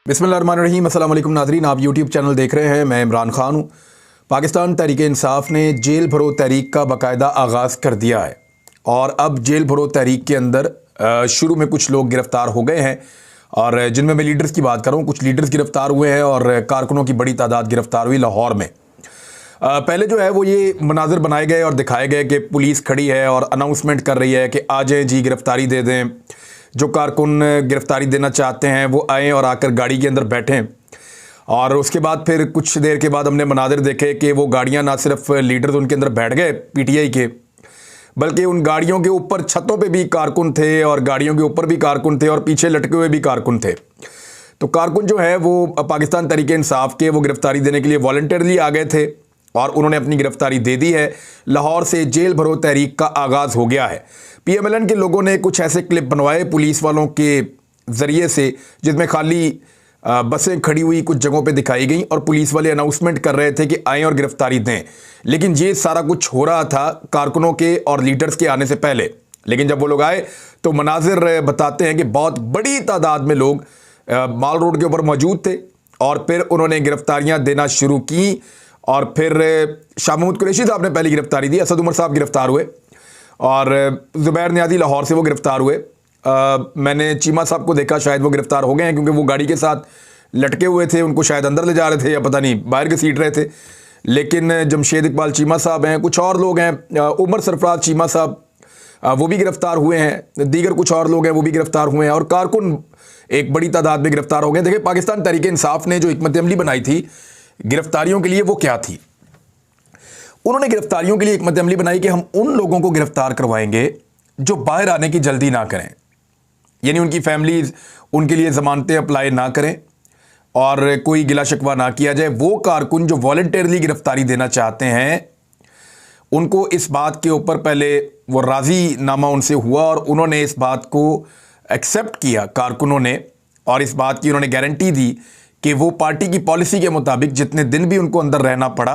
बिस्मिल्लाहिर्रहमानिर्रहीम। अस्सलाम वालेकुम नाज़रीन, आप यूट्यूब चैनल देख रहे हैं। मैं इमरान खान हूँ। पाकिस्तान तहरीक इंसाफ ने जेल भरो तहरीक का बाकायदा आगाज़ कर दिया है और अब जेल भरो तहरीक के अंदर शुरू में कुछ लोग गिरफ़्तार हो गए हैं और जिनमें मैं लीडर्स की बात करूँ, कुछ लीडर्स गिरफ़्तार हुए हैं और कारकुनों की बड़ी तादाद गिरफ़्तार हुई लाहौर में। पहले जो है वो ये मनाज़र बनाए गए और दिखाए गए कि पुलिस खड़ी है और अनाउंसमेंट कर रही है कि आ जाएँ जी, गिरफ़्तारी दे दें। जो कारकुन गिरफ़्तारी देना चाहते हैं वो आएँ और आकर गाड़ी के अंदर बैठें। और उसके बाद फिर कुछ देर के बाद हमने मनाज़र देखे कि वो गाड़ियां ना सिर्फ लीडर्स उनके अंदर बैठ गए पीटीआई के, बल्कि उन गाड़ियों के ऊपर छतों पे भी कारकुन थे और गाड़ियों के ऊपर भी कारकुन थे और पीछे लटके हुए भी कारकुन थे। तो कारकुन जो है वो पाकिस्तान तहरीक इंसाफ के वो गिरफ़्तारी देने के लिए वॉलंटियरली आ गए थे और उन्होंने अपनी गिरफ़्तारी दे दी है। लाहौर से जेल भरो तहरीक का आगाज़ हो गया है। पीएमएलएन के लोगों ने कुछ ऐसे क्लिप बनवाए पुलिस वालों के ज़रिए से, जिसमें खाली बसें खड़ी हुई कुछ जगहों पे दिखाई गई और पुलिस वाले अनाउंसमेंट कर रहे थे कि आएँ और गिरफ़्तारी दें। लेकिन ये सारा कुछ हो रहा था कारकुनों के और लीडर्स के आने से पहले। लेकिन जब वो लोग आए तो मनाज़िर बताते हैं कि बहुत बड़ी तादाद में लोग माल रोड के ऊपर मौजूद थे और फिर उन्होंने गिरफ़्तारियाँ देना शुरू की। और फिर शाह महमूद कुरैशी साहब ने पहली गिरफ़्तारी दी, असद उमर साहब गिरफ़्तार हुए और ज़ुबैर नियाज़ी लाहौर से वो गिरफ़्तार हुए। मैंने चीमा साहब को देखा, शायद वो गिरफ़्तार हो गए हैं क्योंकि वो गाड़ी के साथ लटके हुए थे, उनको शायद अंदर ले जा रहे थे या पता नहीं बाहर के सीट रहे थे। लेकिन जमशेद इकबाल चीमा साहब हैं, कुछ और लोग हैं, उमर सरफराज चीमा साहब वो भी गिरफ़्तार हुए हैं, दीगर कुछ और लोग हैं वो भी गिरफ़्तार हुए हैं और कारकुन एक बड़ी तादाद में गिरफ़्तार हो गए। देखिए, पाकिस्तान तहरीक इंसाफ ने जो हिकमत अमली बनाई थी गिरफ़्तारियों के लिए, वो क्या थी? उन्होंने गिरफ़्तारियों के लिए हिकमत अमली बनाई कि हम उन लोगों को गिरफ़्तार करवाएंगे जो बाहर आने की जल्दी ना करें, यानी उनकी फैमिलीज़ उनके लिए ज़मानतें अप्लाई ना करें और कोई गिला शिकवा ना किया जाए। वो कारकुन जो वॉलंटियरली गिरफ़्तारी देना चाहते हैं उनको इस बात के ऊपर पहले वो राज़ी नामा उनसे हुआ और उन्होंने इस बात को एक्सेप्ट किया कारकुनों ने, और इस बात की उन्होंने गारंटी दी कि वो पार्टी की पॉलिसी के मुताबिक जितने दिन भी उनको अंदर रहना पड़ा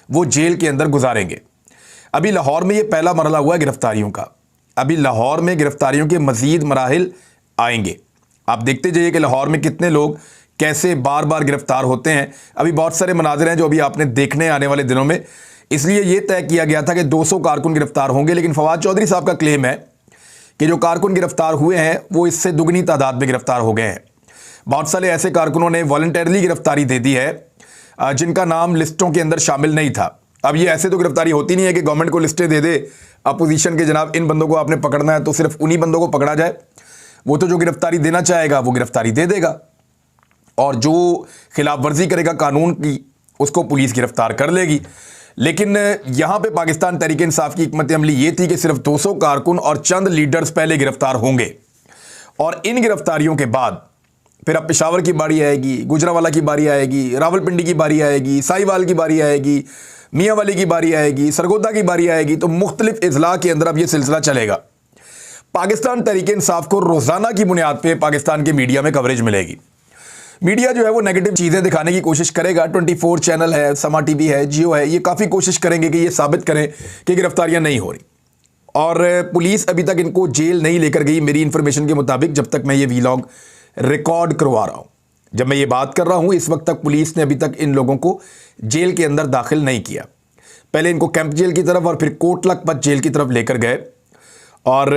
वो जेल के अंदर गुजारेंगे। अभी लाहौर में ये पहला मरला हुआ है गिरफ़्तारियों का। अभी लाहौर में गिरफ़्तारियों के मज़ीद मराहिल आएंगे। आप देखते जाइए कि लाहौर में कितने लोग कैसे बार बार गिरफ़्तार होते हैं। अभी बहुत सारे मनाज़िर हैं जो अभी आपने देखने आने वाले दिनों में। इसलिए ये तय किया गया था कि 200 कारकुन गिरफ़्तार होंगे, लेकिन फवाद चौधरी साहब का क्लेम है कि जो कारकुन गिरफ़्तार हुए हैं वो इससे दुगनी तादाद में गिरफ़्तार हो गए हैं। बहुत सारे ऐसे कारकुनों ने वॉलंटियरली गिरफ़्तारी दे दी है जिनका नाम लिस्टों के अंदर शामिल नहीं था। अब ये ऐसे तो गिरफ़्तारी होती नहीं है कि गवर्नमेंट को लिस्टें दे दे अपोजिशन के, जनाब इन बंदों को आपने पकड़ना है तो सिर्फ उन्हीं बंदों को पकड़ा जाए। वो तो जो गिरफ़्तारी देना चाहेगा वो गिरफ़्तारी दे देगा और जो खिलाफ वर्जी करेगा कानून की उसको पुलिस गिरफ़्तार कर लेगी। लेकिन यहाँ पे पाकिस्तान तहरीक इंसाफ की हिकमत अमली ये थी कि सिर्फ 200 कारकुन और चंद लीडर्स पहले गिरफ़्तार होंगे और इन गिरफ़्तारियों के बाद फिर अब पेशावर की बारी आएगी, गुजरावाला की बारी आएगी, रावलपिंडी की बारी आएगी, साहिवाल की बारी आएगी, मियांवाली की बारी आएगी, सरगोदा की बारी आएगी। तो मुख्तलिफ इजला के अंदर अब ये सिलसिला चलेगा। पाकिस्तान तहरीक इंसाफ को रोज़ाना की बुनियाद पे पाकिस्तान के मीडिया में कवरेज मिलेगी। मीडिया जो है वो नेगेटिव चीज़ें दिखाने की कोशिश करेगा। 24 चैनल है, समा टीवी है, जियो है, ये काफ़ी कोशिश करेंगे कि ये साबित करें कि गिरफ़्तारियाँ नहीं हो रही और पुलिस अभी तक इनको जेल नहीं लेकर गई मेरी इन्फॉर्मेशन के मुताबिक, जब तक मैं ये वीलॉग रिकॉर्ड करवा रहा हूं। जब मैं ये बात कर रहा हूं इस वक्त तक पुलिस ने अभी तक इन लोगों को जेल के अंदर दाखिल नहीं किया। पहले इनको कैंप जेल की तरफ और फिर कोट लखपत जेल की तरफ लेकर गए और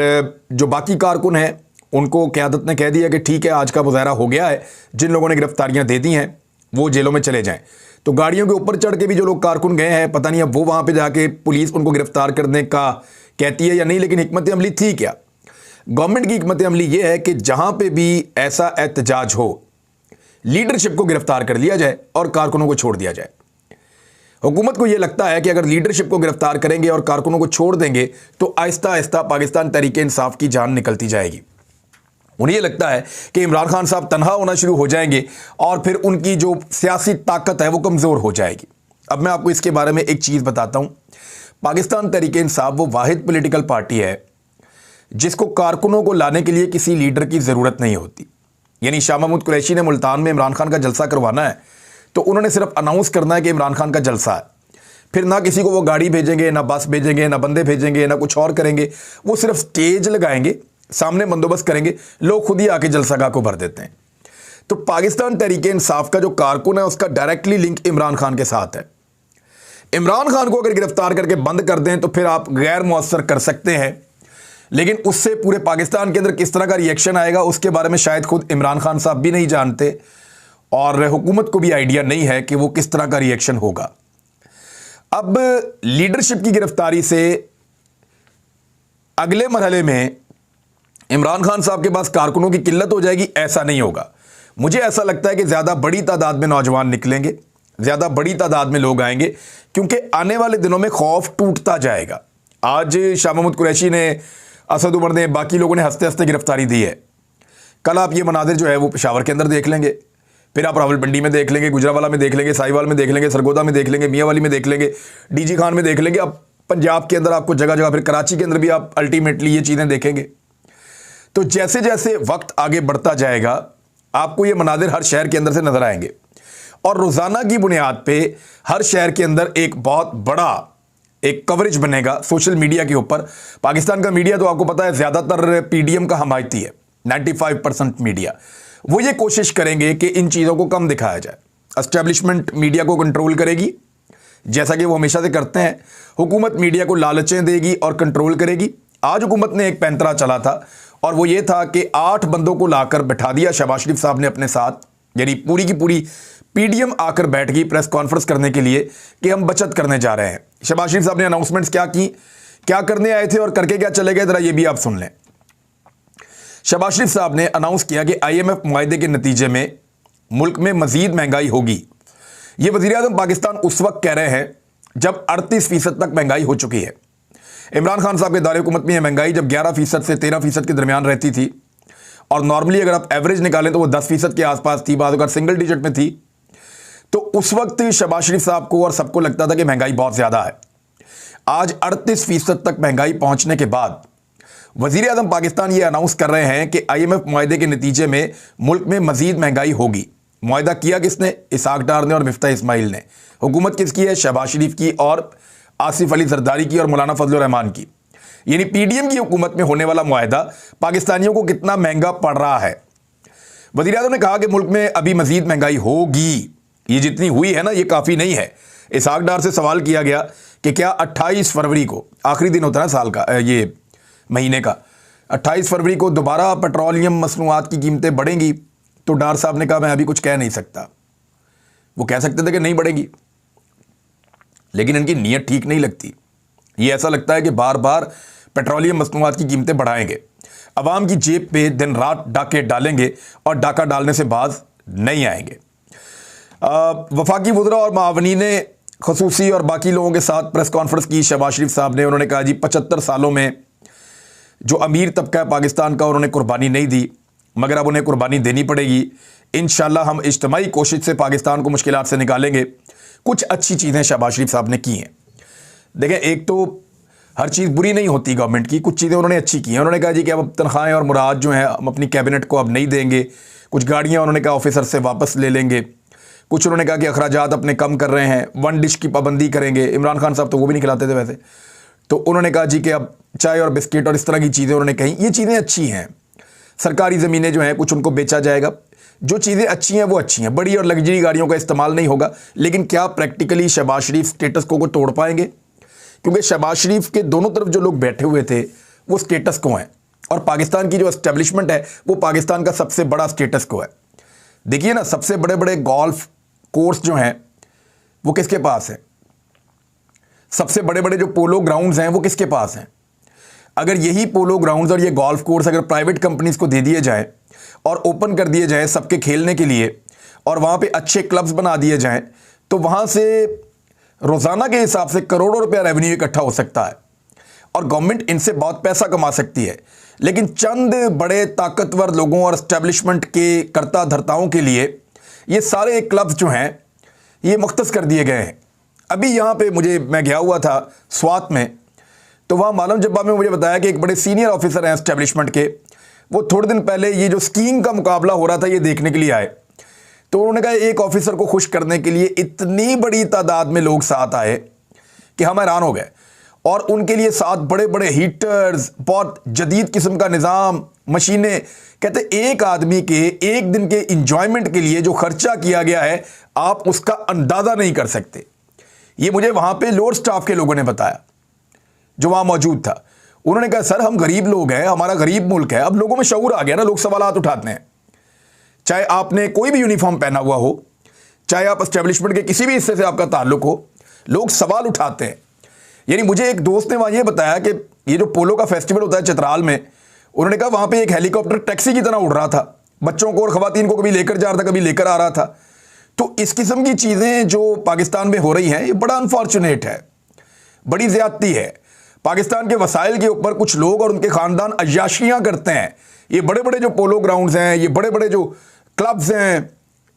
जो बाकी कारकुन हैं उनको क़यादत ने कह दिया कि ठीक है, आज का मुज़ाहरा हो गया है, जिन लोगों ने गिरफ़्तारियां दे दी हैं वो जेलों में चले जाएं। तो गाड़ियों के ऊपर चढ़ के भी जो लोग कारकुन गए हैं, पता नहीं अब वो वहाँ पर जाके पुलिस उनको गिरफ़्तार करने का कहती है या नहीं, लेकिन हिकमत अमली थी क्या? गवर्नमेंट की हिकमत अमली ये है कि जहां पे भी ऐसा एहतजाज हो लीडरशिप को गिरफ्तार कर लिया जाए और कारकुनों को छोड़ दिया जाए। हुकूमत को यह लगता है कि अगर लीडरशिप को गिरफ्तार करेंगे और कारकुनों को छोड़ देंगे तो आहिस्ता आहिस्ता पाकिस्तान तहरीक इंसाफ की जान निकलती जाएगी। उन्हें यह लगता है कि इमरान खान साहब तनहा होना शुरू हो जाएंगे और फिर उनकी जो सियासी ताकत है वो कमज़ोर हो जाएगी। अब मैं आपको इसके बारे में एक चीज़ बताता हूँ। पाकिस्तान तहरीक इंसाफ वो वाहिद पॉलिटिकल पार्टी है जिसको कारकुनों को लाने के लिए किसी लीडर की ज़रूरत नहीं होती। यानी शाह महमूद कुरैशी ने मुल्तान में इमरान खान का जलसा करवाना है तो उन्होंने सिर्फ अनाउंस करना है कि इमरान खान का जलसा है, फिर ना किसी को वो गाड़ी भेजेंगे, ना बस भेजेंगे, ना बंदे भेजेंगे, ना कुछ और करेंगे। वो सिर्फ स्टेज लगाएंगे, सामने बंदोबस्त करेंगे, लोग खुद ही आके जलसागाह को भर देते हैं। तो पाकिस्तान तहरीक इंसाफ का जो कारकुन है उसका डायरेक्टली लिंक इमरान खान के साथ है। इमरान खान को अगर गिरफ्तार करके बंद कर दें तो फिर आप गैर मुअस्सर कर सकते हैं, लेकिन उससे पूरे पाकिस्तान के अंदर किस तरह का रिएक्शन आएगा उसके बारे में शायद खुद इमरान खान साहब भी नहीं जानते और हुकूमत को भी आइडिया नहीं है कि वो किस तरह का रिएक्शन होगा। अब लीडरशिप की गिरफ्तारी से अगले मरहले में इमरान खान साहब के पास कारकुनों की किल्लत हो जाएगी, ऐसा नहीं होगा। मुझे ऐसा लगता है कि ज़्यादा बड़ी तादाद में नौजवान निकलेंगे, ज़्यादा बड़ी तादाद में लोग आएंगे, क्योंकि आने वाले दिनों में खौफ टूटता जाएगा। आज शाह महमूद कुरैशी ने, असद उमर ने, बाकी लोगों ने हंसते हंसते गिरफ्तारी दी है। कल आप ये मनाजिर जो है वो पेशावर के अंदर देख लेंगे, फिर आप रावलपिंडी में देख लेंगे, गुजरावाला में देख लेंगे, साहिवाल में देख लेंगे, सरगोदा में देख लेंगे, मियाँवाली में देख लेंगे, डीजी खान में देख लेंगे। अब पंजाब के अंदर आपको जगह जगह, फिर कराची के अंदर भी आप अल्टीमेटली ये चीज़ें देखेंगे। तो जैसे जैसे वक्त आगे बढ़ता जाएगा आपको ये मनाजिर हर शहर के अंदर से नजर आएंगे और रोज़ाना की बुनियाद पे हर शहर के अंदर एक बहुत बड़ा एक कवरेज बनेगा सोशल मीडिया के ऊपर। पाकिस्तान का मीडिया तो आपको पता है ज़्यादातर पीडीएम का हमायती है, 95% मीडिया। वो ये कोशिश करेंगे कि इन चीज़ों को कम दिखाया जाए। एस्टेब्लिशमेंट मीडिया को कंट्रोल करेगी, जैसा कि वो हमेशा से करते हैं। हुकूमत मीडिया को लालचें देगी और कंट्रोल करेगी। आज हुकूमत ने एक पैंतरा चला था और वो ये था कि 8 बंदों को लाकर बैठा दिया शहबाज शरीफ साहब ने अपने साथ, यानी पूरी की पूरी पीडीएम आकर बैठ गई प्रेस कॉन्फ्रेंस करने के लिए कि हम बचत करने जा रहे हैं। शहबाज शरीफ साहब ने अनाउंसमेंट्स क्या की, क्या करने आए थे और करके क्या चले गए, जरा ये भी आप सुन लें। शहबाज शरीफ साहब ने अनाउंस किया कि IMF मुआहदे के नतीजे में मुल्क में मजीद महंगाई होगी। ये वज़ीर-ए-आज़म पाकिस्तान उस वक्त कह रहे हैं जब 38% तक महंगाई हो चुकी है। इमरान खान साहब के दायरे हुकूमत में यह महंगाई जब 11% से 13% के दरमियान रहती थी और नॉर्मली अगर आप एवरेज निकालें तो वो 10% के आसपास थी, बाद अगर सिंगल डिजिट में थी। तो उस वक्त शहबाज शरीफ साहब को और सबको लगता था कि महंगाई बहुत ज़्यादा है। आज 38% तक महंगाई पहुंचने के बाद वज़ीर-ए-आज़म पाकिस्तान ये अनाउंस कर रहे हैं कि IMF मुआहदे के नतीजे में मुल्क में मजीद महंगाई होगी। मुआहदा किया किसने? इसहाक डार ने और मिफ्ता इस्माइल ने। हुकूमत किसकी है? शहबाज शरीफ की और आसिफ अली जरदारी की और मौलाना फजल रहमान की। यानी पीडीएम की हुकूमत में होने वाला मुआहदा पाकिस्तानियों को कितना महंगा पड़ रहा है। वज़ीर-ए-आज़म ने कहा कि मुल्क में अभी मजीद महंगाई होगी, ये जितनी हुई है ना ये काफ़ी नहीं है। इसहाक डार से सवाल किया गया कि क्या 28 फरवरी को, आखिरी दिन होता है साल का, ये महीने का, 28 फरवरी को दोबारा पेट्रोलियम मसनूआत की कीमतें बढ़ेंगी? तो डार साहब ने कहा मैं अभी कुछ कह नहीं सकता। वो कह सकते थे कि नहीं बढ़ेगी, लेकिन इनकी नीयत ठीक नहीं लगती। ये ऐसा लगता है कि बार बार पेट्रोलियम मसनूआत की कीमतें बढ़ाएंगे, अवाम की जेब पे दिन रात डाके डालेंगे और डाका डालने से बाज नहीं आएंगे। वफाकी वज़रा और मावनी ने खसूसी और बाकी लोगों के साथ प्रेस कॉन्फ्रेंस की शहबाज शरीफ साहब ने। उन्होंने कहा जी 75 सालों में जो अमीर तबका है पाकिस्तान का, उन्होंने कुर्बानी नहीं दी, मगर अब उन्हें कुर्बानी देनी पड़ेगी। इंशाल्लाह हम इज्तिमाई कोशिश से पाकिस्तान को मुश्किलात से निकालेंगे। कुछ अच्छी चीज़ें शहबाज शरीफ साहब ने की हैं। देखें, एक तो हर चीज़ बुरी नहीं होती गवर्नमेंट की, कुछ चीज़ें उन्होंने अच्छी की हैं। उन्होंने कहा जी कि अब तनख्वाहें और मुराद जो हैं हम अपनी कैबिनेट को अब नहीं देंगे। कुछ गाड़ियाँ उन्होंने कहा ऑफिसर से वापस ले लेंगे। कुछ उन्होंने कहा कि अखराजात अपने कम कर रहे हैं, 1 डिश की पाबंदी करेंगे। इमरान खान साहब तो वो भी नहीं खिलाते थे वैसे। तो उन्होंने कहा जी कि अब चाय और बिस्किट और इस तरह की चीज़ें उन्होंने कही। ये चीज़ें अच्छी हैं। सरकारी ज़मीनें जो हैं कुछ उनको बेचा जाएगा। जो चीज़ें अच्छी हैं वो अच्छी हैं। बड़ी और लग्जरी गाड़ियों का इस्तेमाल नहीं होगा। लेकिन क्या प्रैक्टिकली शहबाज शरीफ स्टेटस को तोड़ पाएंगे? क्योंकि शहबाज शरीफ के दोनों तरफ जो लोग बैठे हुए थे वो स्टेटस को हैं, और पाकिस्तान की जो एस्टेब्लिशमेंट है वो पाकिस्तान का सबसे बड़ा स्टेटस को है। देखिए ना, सबसे बड़े बड़े गोल्फ कोर्स जो हैं वो किसके पास है? सबसे बड़े बड़े जो पोलो ग्राउंड्स हैं वो किसके पास हैं? अगर यही पोलो ग्राउंड्स और ये गोल्फ कोर्स अगर प्राइवेट कंपनीज को दे दिए जाएं और ओपन कर दिए जाएं सबके खेलने के लिए, और वहाँ पे अच्छे क्लब्स बना दिए जाएं, तो वहाँ से रोज़ाना के हिसाब से करोड़ों रुपया रेवेन्यू इकट्ठा हो सकता है और गवर्नमेंट इनसे बहुत पैसा कमा सकती है। लेकिन चंद बड़े ताकतवर लोगों और एस्टेब्लिशमेंट के कर्ता धर्ताओं के लिए ये सारे क्लब्स जो हैं ये मुख्तस कर दिए गए हैं। अभी यहाँ पे मैं गया हुआ था स्वात में, तो वहाँ मालूम जब्बा में मुझे बताया कि एक बड़े सीनियर ऑफिसर हैं एस्टेब्लिशमेंट के, वो थोड़े दिन पहले ये जो स्कीइंग का मुकाबला हो रहा था ये देखने के लिए आए। तो उन्होंने कहा एक ऑफिसर को खुश करने के लिए इतनी बड़ी तादाद में लोग साथ आए कि हम हैरान हो गए। और उनके लिए साथ बड़े बड़े हीटर्स, बहुत जदीद किस्म का निज़ाम, मशीनें। कहते एक आदमी के एक दिन के इंजॉयमेंट के लिए जो खर्चा किया गया है आप उसका अंदाज़ा नहीं कर सकते। ये मुझे वहाँ पे लोअर स्टाफ के लोगों ने बताया जो वहाँ मौजूद था। उन्होंने कहा सर हम गरीब लोग हैं, हमारा गरीब मुल्क है। अब लोगों में शऊर आ गया ना, लोग सवालात उठाते हैं। चाहे आपने कोई भी यूनिफॉर्म पहना हुआ हो, चाहे आप एस्टेब्लिशमेंट के किसी भी हिस्से से आपका ताल्लुक हो, लोग सवाल उठाते हैं। यानी मुझे एक दोस्त ने वहाँ ये बताया कि ये जो पोलो का फेस्टिवल होता है चित्राल में, उन्होंने कहा वहाँ पे एक हेलीकॉप्टर टैक्सी की तरह उड़ रहा था, बच्चों को और ख़वातीन को कभी लेकर जा रहा था, कभी लेकर आ रहा था। तो इस किस्म की चीज़ें जो पाकिस्तान में हो रही हैं ये बड़ा अनफॉर्चुनेट है, बड़ी ज़्यादती है। पाकिस्तान के वसाइल के ऊपर कुछ लोग और उनके ख़ानदान अय्याशियाँ करते हैं। ये बड़े बड़े जो पोलो ग्राउंड्स हैं, ये बड़े बड़े जो क्लब्स हैं,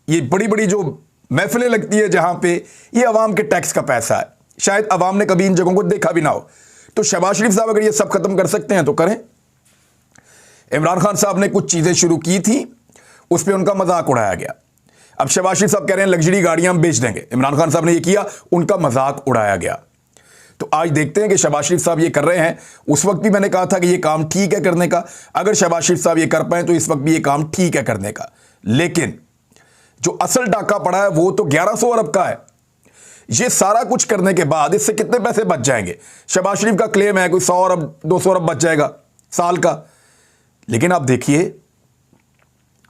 ये बड़ी बड़ी जो महफिलें लगती है जहाँ पे, ये अवाम के टैक्स का पैसा है। शायद अवाम ने कभी इन जगहों को देखा भी ना हो। तो शहबाज शरीफ साहब अगर ये सब खत्म कर सकते हैं तो करें। इमरान खान साहब ने कुछ चीज़ें शुरू की थी, उस पर उनका मजाक उड़ाया गया। अब शहबाज शरीफ साहब कह रहे हैं लग्जरी गाड़ियां हम बेच देंगे। इमरान खान साहब ने ये किया, उनका मजाक उड़ाया गया। तो आज देखते हैं कि शहबाज शरीफ साहब ये कर रहे हैं। उस वक्त भी मैंने कहा था कि ये काम ठीक है करने का, अगर शहबाज शरीफ साहब ये कर पाए तो इस वक्त भी ये काम ठीक है करने का। लेकिन जो असल डाका पड़ा है वो तो 1100 अरब का है। ये सारा कुछ करने के बाद इससे कितने पैसे बच जाएंगे? शहबाज शरीफ का क्लेम है कोई 100 अरब 200 अरब बच जाएगा साल का। लेकिन आप देखिए,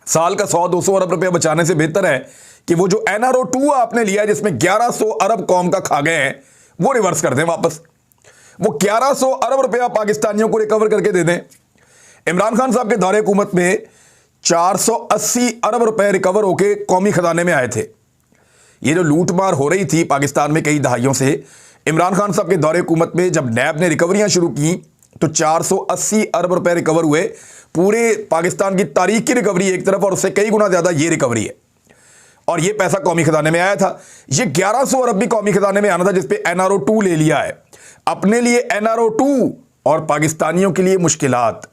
साल का 100-200 अरब रुपया बचाने से बेहतर है कि वो जो NRO 2 आपने लिया है जिसमें 1100 अरब कौम का खा गए हैं, वो रिवर्स कर दें वापस। वो 1100 अरब रुपया पाकिस्तानियों को रिकवर करके दे दें। इमरान खान साहब के दौरे हुकूमत में 480 अरब रुपए रिकवर होके कौमी खजाने में आए थे। ये जो लूटमार हो रही थी पाकिस्तान में कई दहाइयों से, इमरान खान साहब के दौरे हुकूमत में जब नैब ने रिकवरियां शुरू की तो 480 अरब रुपए रिकवर हुए। पूरे पाकिस्तान की तारीख की रिकवरी एक तरफ और उससे कई गुना ज्यादा ये रिकवरी है, और ये पैसा कौमी खजाने में आया था। ये 1100 अरब भी कौमी खजाने में आना था जिसपे NRO 2 ले लिया है। अपने लिए NRO 2 और पाकिस्तानियों के लिए मुश्किलात,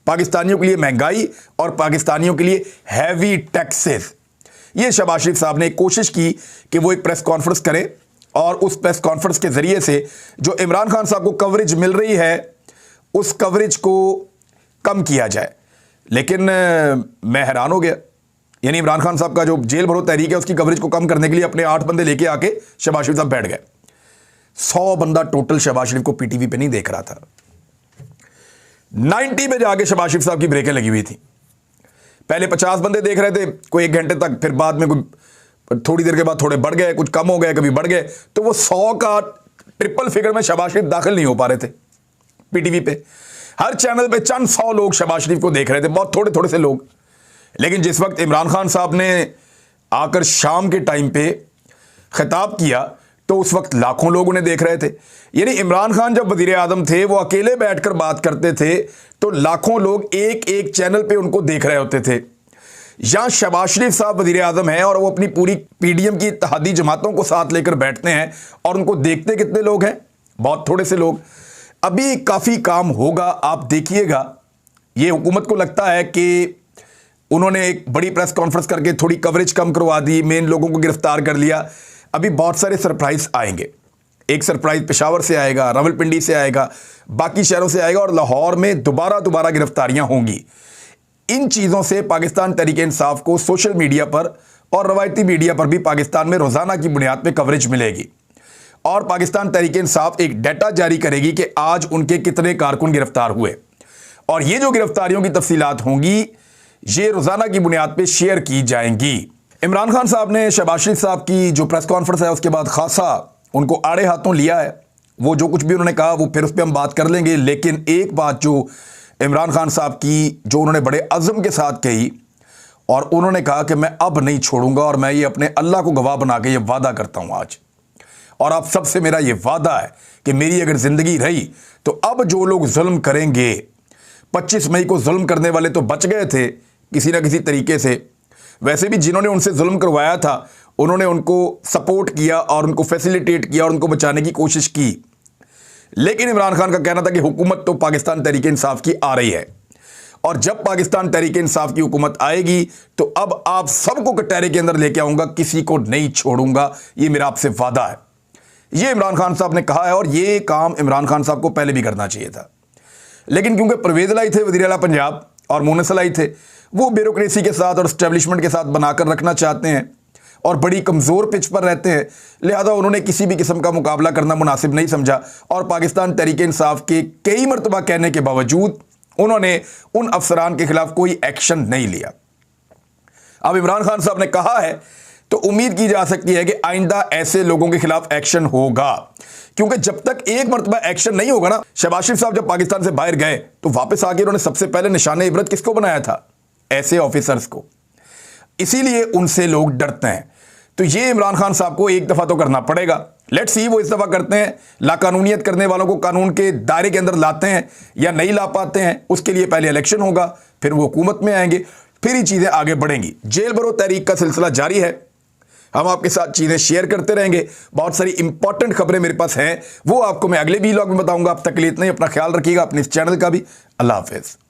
पाकिस्तानियों के लिए महंगाई और पाकिस्तानियों के लिए हैवी टैक्सेस। ये शहबाज शरीफ साहब ने कोशिश की कि वो एक प्रेस कॉन्फ्रेंस करें और उस प्रेस कॉन्फ्रेंस के जरिए से जो इमरान खान साहब को कवरेज मिल रही है उस कवरेज को कम किया जाए। लेकिन मैं हैरान हो गया। यानी इमरान खान साहब का जो जेल भरो तहरीक है उसकी कवरेज को कम करने के लिए अपने 8 बंदे लेके आके शहबाज शरीफ साहब बैठ गए। 100 बंदा टोटल शहबाज शरीफ को पीटीवी पे नहीं देख रहा था। 90 पे जाके शहबाज शरीफ साहब की ब्रेकें लगी हुई थी। पहले 50 बंदे देख रहे थे कोई 1 घंटे तक, फिर बाद में कोई थोड़ी देर के बाद थोड़े बढ़ गए, कुछ कम हो गए, कभी बढ़ गए। तो वो 100 का ट्रिपल फिगर में शहबाज शरीफ दाखिल नहीं हो पा रहे थे पीटीवी पे। हर चैनल पे चंद 100 लोग शहबाज शरीफ को देख रहे थे, बहुत थोड़े थोड़े से लोग। लेकिन जिस वक्त इमरान खान साहब ने आकर शाम के टाइम पे खिताब किया तो उस वक्त लाखों लोग उन्हें देख रहे थे। यानी इमरान खान जब वजीर आजम थे वो अकेले बैठकर बात करते थे तो लाखों लोग एक एक चैनल पे उनको देख रहे होते थे। यहां शहबाज शरीफ साहब वजीर आजम हैं और वो अपनी पूरी पीडीएम की इत्तेहादी जमातों को साथ लेकर बैठते हैं और उनको देखते कितने लोग हैं? बहुत थोड़े से लोग। अभी काफ़ी काम होगा, आप देखिएगा। ये हुकूमत को लगता है कि उन्होंने एक बड़ी प्रेस कॉन्फ्रेंस करके थोड़ी कवरेज कम करवा दी, मेन लोगों को गिरफ्तार कर लिया। अभी बहुत सारे सरप्राइज आएंगे। एक सरप्राइज पेशावर से आएगा, रावलपिंडी से आएगा, बाकी शहरों से आएगा और लाहौर में दोबारा गिरफ्तारियां होंगी। इन चीज़ों से पाकिस्तान तहरीक इंसाफ को सोशल मीडिया पर और रवायती मीडिया पर भी पाकिस्तान में रोज़ाना की बुनियाद पर कवरेज मिलेगी और पाकिस्तान तहरीक इंसाफ एक डाटा जारी करेगी कि आज उनके कितने कारकुन गिरफ्तार हुए, और ये जो गिरफ्तारियों की तफसीलात होंगी ये रोज़ाना की बुनियाद पर शेयर की जाएंगी। इमरान खान साहब ने शहबाज शरीफ साहब की जो प्रेस कॉन्फ्रेंस है उसके बाद खासा उनको आड़े हाथों लिया है। वो जो कुछ भी उन्होंने कहा वो फिर उस पर हम बात कर लेंगे। लेकिन एक बात जो इमरान खान साहब की जो उन्होंने बड़े अज़म के साथ कही, और उन्होंने कहा कि मैं अब नहीं छोड़ूंगा और मैं ये अपने अल्लाह को गवाह बना के ये वादा करता हूँ आज, और आप सबसे मेरा ये वादा है कि मेरी अगर ज़िंदगी रही तो अब जो लोग जुल्म करेंगे, 25 मई को जुल्म करने वाले तो बच गए थे किसी ना किसी तरीके से, वैसे भी जिन्होंने उनसे जुल्म करवाया था उन्होंने उनको सपोर्ट किया और उनको फैसिलिटेट किया और उनको बचाने की कोशिश की। लेकिन इमरान खान का कहना था कि हुकूमत तो पाकिस्तान तहरीक इंसाफ की आ रही है, और जब पाकिस्तान तहरीक इंसाफ की हुकूमत आएगी तो अब आप सबको कटहरे के अंदर लेके आऊंगा, किसी को नहीं छोड़ूंगा, ये मेरा आपसे वादा है। ये इमरान खान साहब ने कहा है और ये काम इमरान खान साहब को पहले भी करना चाहिए था। लेकिन क्योंकि परवेज़ लाई थे वज़ीर आला पंजाब और मोनस लाई थे, वो ब्यूरोक्रेसी के साथ और एस्टेब्लिशमेंट के साथ बनाकर रखना चाहते हैं और बड़ी कमज़ोर पिच पर रहते हैं, लिहाजा उन्होंने किसी भी किस्म का मुकाबला करना मुनासिब नहीं समझा और पाकिस्तान तहरीक इंसाफ के कई मरतबा कहने के बावजूद उन्होंने उन अफसरान के खिलाफ कोई एक्शन नहीं लिया। अब इमरान खान साहब ने कहा है तो उम्मीद की जा सकती है कि आइंदा ऐसे लोगों के खिलाफ एक्शन होगा, क्योंकि जब तक एक मरतबा एक्शन नहीं होगा ना, शहबाज शरीफ साहब जब पाकिस्तान से बाहर गए तो वापस आके उन्होंने सबसे पहले निशाने इबरत किसको बनाया था? ऐसे ऑफिसर्स को। इसीलिए उनसे लोग डरते हैं। तो ये इमरान खान साहब को एक दफ़ा तो करना पड़ेगा। लेट्स सी वो इस दफ़ा करते हैं, लाकानूनियत करने वालों को कानून के दायरे के अंदर लाते हैं या नहीं ला पाते हैं। उसके लिए पहले इलेक्शन होगा, फिर वो हुकूमत में आएंगे, फिर ही चीज़ें आगे बढ़ेंगी। जेल भरो तहरीक का सिलसिला जारी है, हम आपके साथ चीज़ें शेयर करते रहेंगे। बहुत सारी इंपॉर्टेंट खबरें मेरे पास हैं, वो आपको मैं अगले वीलॉग में बताऊंगा। अब तक के लिए इतना ही, अपना ख्याल रखिएगा, अपने इस चैनल का भी। अल्लाह हाफिज़।